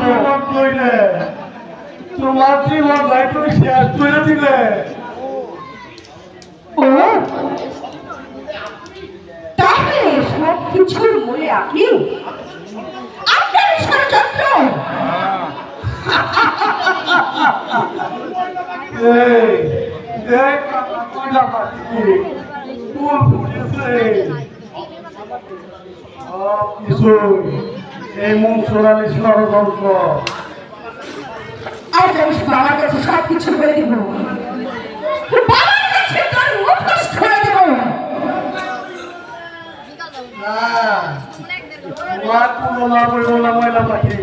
জীবন কইলে তোমার জীবন ভাই তুমি শেষ করে দিলে। ও তাহলে সব কিছুর মূলে আপনি আপনার ষড়যন্ত্র। এই দেখ কইলা পাচ্ছি ফুল ফুটেছে সব কিছু এই মন সোনালি ষড়যন্ত্র। আজ আমি বাবার কাছে সব কিছু বলে দিব, বাবার কাছে তোর মুখোশ খুলে দেব। না তোমার তুলনা করবো না ময়লা পাখি,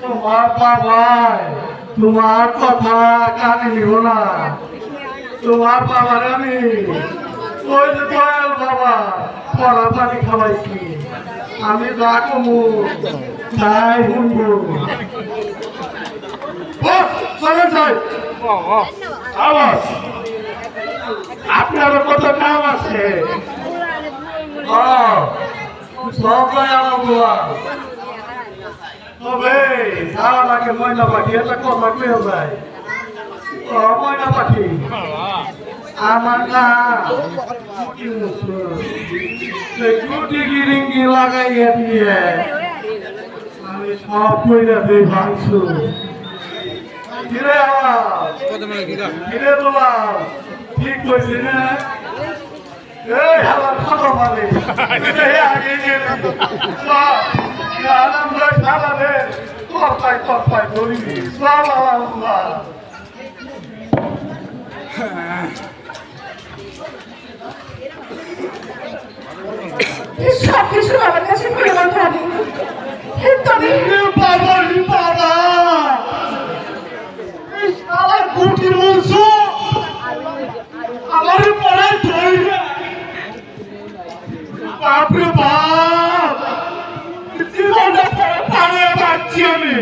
তোমার বাবাই তোমার কথা কানে নিব না। তোমার বাবার আমি ওই যে দয়াল বাবা পড়া পানি খাওয়াইছি, আমি যা কমু তাই শুনবো। চলে যাই আওয়াজ আপনার কত কাম আছে। সবাই আমার বাবা তবে যাওয়া লাগে ময়না পাখি একটা কথা কয়ে যায়। ময়না পাখি আমার না গুটি গিরিঙ্গি লাগাইয়া দিয়ে আমি সব কইরা দিই ভাঙছু। কিরে আওয়াজ কিরে বাবা ঠিক কইছি না? এই আমার খাতা মানে আগে গেলে আমরা সারা রে তরপাই করিনি সব আল্লাহ। সব কিছু আমার কাছে খুলে বলতে হবে। তবে বাবা বাবা আমার গুটির বংশ আমার পড়ায় ধরবে। বাপরে বাপ জীবনটা পারে পাচ্ছি আমি।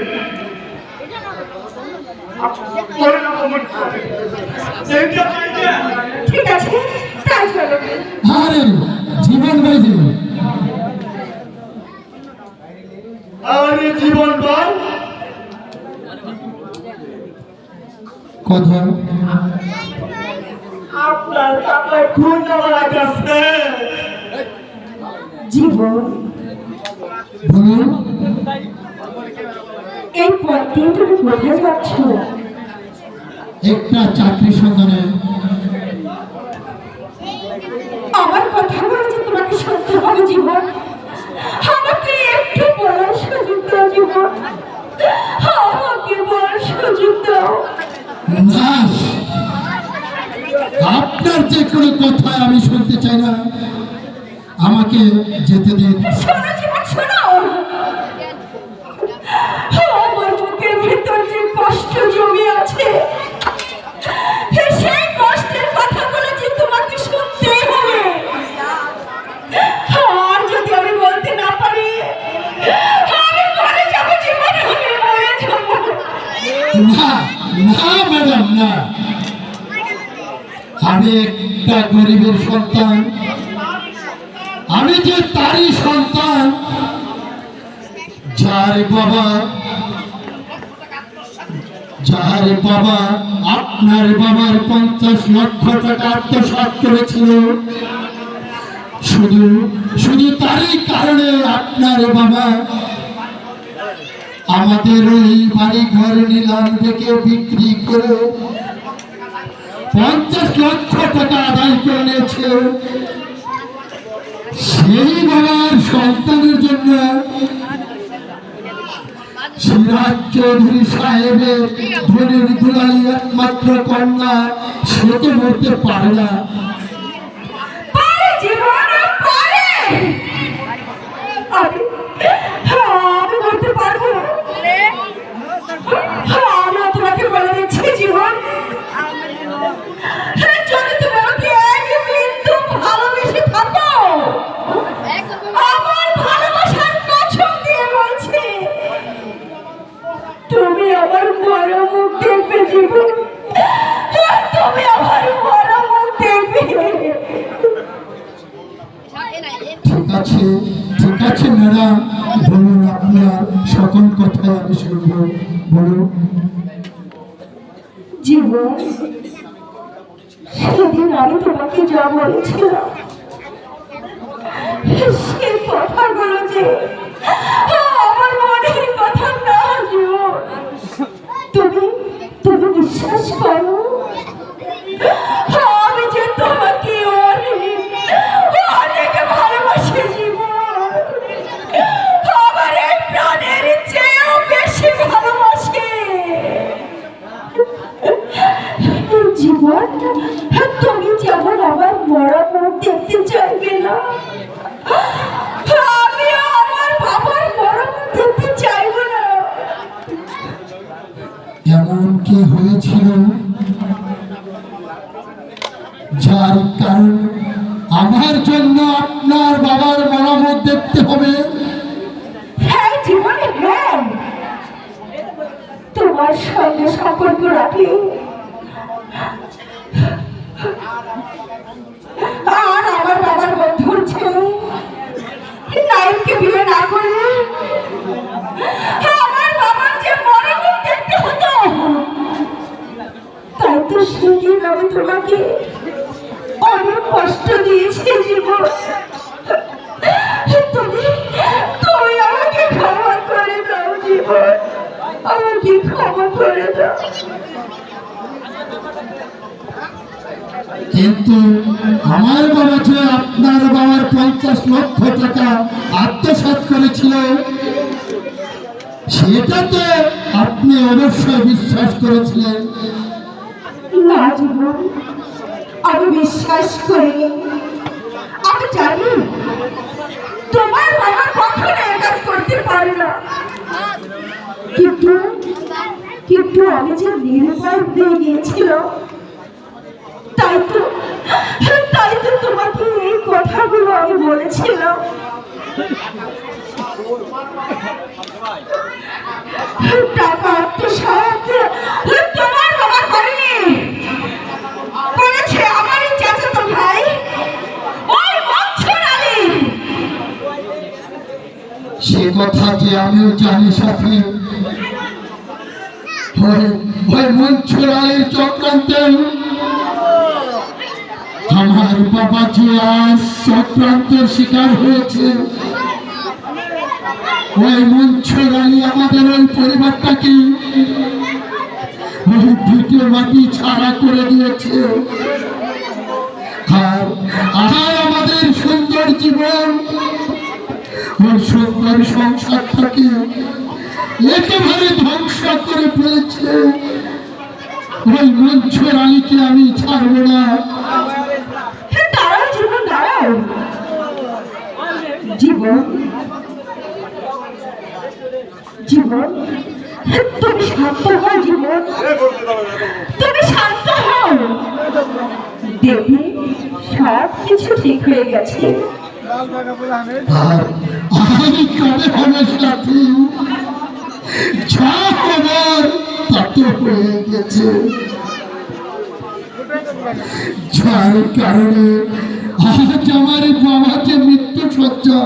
ঠিক আছে তাই চলো। আরে জীবন বাইজে আরে জীবন বল কথা আপনার কাছে খুন আমার কাছে। জীবন বলুন এই পথ দিয়ে তুমি কোথায় যাচ্ছ? একটা চাকরি সন্ধানে। আমার কথা বলে যে তোমাকে শুনতে হবে জীবন, আমাকে একটু বলার সুযোগ দাও জীবন, আমাকে বলার সুযোগ দাও। না, আপনার যে কোনো কথা আমি শুনতে চাই না, আমাকে যেতে দিন। শোনো জীবন শোনো, আমার বুকের ভিতর যে কষ্ট জমে আছে সেই কষ্টের কথাগুলো যে তোমাকে শুনতেই হবে। আর যদি আমি বলতে না পারি আমি মরে যাবো জীবন, আমি মরে যাবো। না না ম্যাডাম না, আমি একটা গরিবের সন্তান, আমি যে তারই সন্তান যার বাবা আপনার বাবার 50 লক্ষ টাকা আত্মসাৎ করেছিল। শুধু তারই কারণে আপনার বাবা আমাদের ওই বাড়ি ঘর নিলাম থেকে বিক্রি করে 50 লক্ষ টাকা আদায় করে নিয়েছিল। সেই বাবার সন্তানের জন্য সিরাজ চৌধুরী সাহেবের ধনির দুলালি একমাত্র কন্যা, সে তো মরতে পারে না। পারে জীবন পারে, আমি বলতে পারবো। আমি তোমাকে বলে দিচ্ছি জীবন, যদি তুমি আমাকে এক বিন্দু ভালোবেসে থাকো, আমার ভালোবাসার কসম দিয়ে বলছি তুমি আমার বড় মুখ দেখবে জীবন, তুমি আমার বড় মুখ দেখবে। আপনার সকল কথাই আমি শুনব। বলুন। জীবন, সেদিন আমি তোমাকে যা বলেছিলাম সে কথাগুলো যে আমার মনের কথা না জীবন, তুমি তুমি বিশ্বাস করো আমি যে তোমাকে অনেক অনেক ভালোবাসি জীবন, আমার এই প্রাণের চেয়েও বেশি ভালোবাসি জীবন। তুমি যেমন আমার বড় মুখ দেখতে চাইবে না, আমি আমার বাবার বড় মুখ দেখতে চাইব না। এমন কি হয়েছিল যার কারণ আমার জন্য আপনার বাবার মরামত দেখতে হবে? হ্যাঁ জীবন, হ্যাঁ, তোমার সঙ্গে সম্পর্ক রাখলে আর আমার বাবার বন্ধুর ছেলে নাইমকে বিয়ে না করলে আমার বাবার যে মরামত দেখতে হতো। তাই তো সেদিন আমি তোমাকে অনেক কষ্ট দিয়েছি জীবন। তুমি তুমি আমাকে ক্ষমা করে দাও জীবন, আমাকে ক্ষমা করে দাও। কিন্তু আমার বাবা যে আপনার বাবার 50 লক্ষ টাকা আত্মসাৎ করেছিল সেটা তো আপনি অবশ্যই বিশ্বাস করেছিলেন। না জীবন, আমি বিশ্বাস করিনি। আমি জানি তোমার বাবা কখনো এ কাজ করতে পারে না, কিন্তু কিন্তু আমি যে নিরুপায় হয়ে গিয়েছিল তাই তো তোমাকে এই কথাগুলো আমি বলেছিলাম। টাকা আত্মসাৎ তোমার বাবা করেনি, করেছে আমার চাচাতো ভাই ওই মনসুর আলী। সে কথা যে আমিও জানি সাথে, ওই মনসুর আলীর চক্রান্তে আমার বাবা যে আজ চক্রান্তের শিকার হয়েছে। ওই মনসুর আলী আমাদের ওই পরিবারটাকে ওই ভিটে মাটি ছাড়া করে দিয়েছে, আর আমাদের সুন্দর জীবন, ওই সুন্দর সংসারটাকে একেবারে ধ্বংস করে ফেলেছে। ওই মনসুর আলীকে আমি ছাড়ব না। দাঁড়াও জীবন, দাঁড়াও জীবন, জীবন, তুমি শান্ত হও জীবন, তুমি শান্ত হও। দেবী, সব কিছু ঠিক হয়ে গেছে। আর আমি কবে হবে সাথী, যা হবার তা তো হয়ে গেছে। যার কারণে আজ আমার বাবাকে মৃত্যু সজ্জা।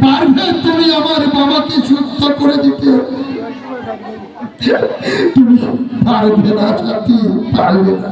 পারবে তুমি আমার বাবাকে সুস্থ করে দিতে? তুমি পারবে না সাথী, পারবে না।